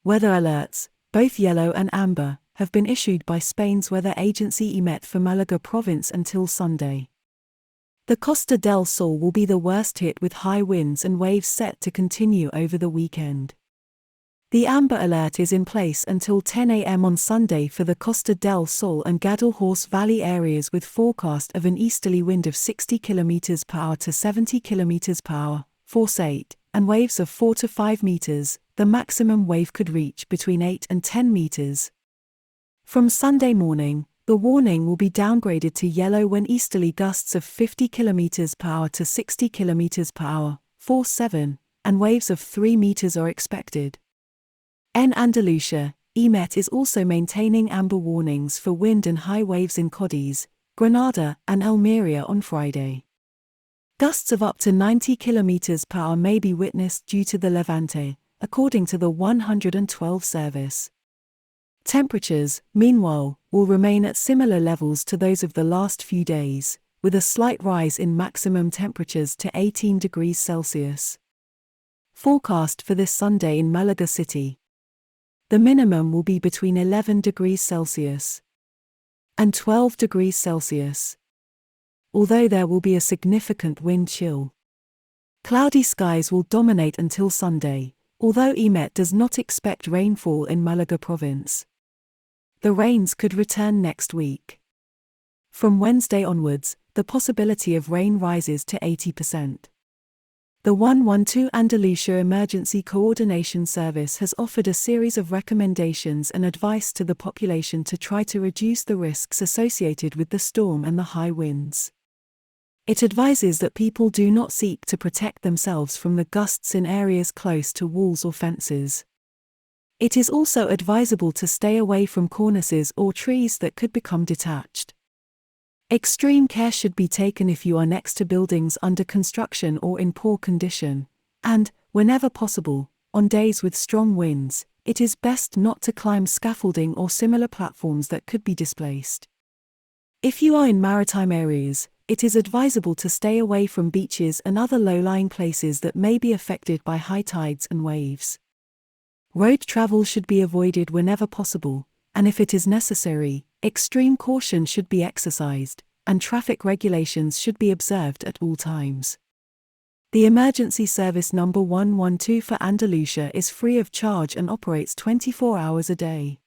Weather alerts, both yellow and amber, have been issued by Spain's weather agency EMET for Malaga province until Sunday. The Costa del Sol will be the worst hit with high winds and waves set to continue over the weekend. The amber alert is in place until 10 a.m. on Sunday for the Costa del Sol and Guadalhorce Valley areas with forecast of an easterly wind of 60 km per hour to 70 km per hour, force 8, and waves of 4 to 5 meters. The maximum wave could reach between 8 and 10 meters. From Sunday morning, the warning will be downgraded to yellow when easterly gusts of 50 km per hour to 60 km per hour, force 7, and waves of 3 meters are expected. In Andalucia, EMET is also maintaining amber warnings for wind and high waves in Cádiz, Granada, and Almería on Friday. Gusts of up to 90 km per hour may be witnessed due to the Levante, according to the 112 service. Temperatures, meanwhile, will remain at similar levels to those of the last few days, with a slight rise in maximum temperatures to 18 degrees Celsius. Forecast for this Sunday in Malaga City. The minimum will be between 11 degrees Celsius and 12 degrees Celsius, although there will be a significant wind chill. Cloudy skies will dominate until Sunday, although EMET does not expect rainfall in Malaga province. The rains could return next week. From Wednesday onwards, the possibility of rain rises to 80%. The 112 Andalucia Emergency Coordination Service has offered a series of recommendations and advice to the population to try to reduce the risks associated with the storm and the high winds. It advises that people do not seek to protect themselves from the gusts in areas close to walls or fences. It is also advisable to stay away from cornices or trees that could become detached. Extreme care should be taken if you are next to buildings under construction or in poor condition, and, whenever possible, on days with strong winds, it is best not to climb scaffolding or similar platforms that could be displaced. If you are in maritime areas, it is advisable to stay away from beaches and other low-lying places that may be affected by high tides and waves. Road travel should be avoided whenever possible, and if it is necessary, extreme caution should be exercised, and traffic regulations should be observed at all times. The emergency service number 112 for Andalucia is free of charge and operates 24 hours a day.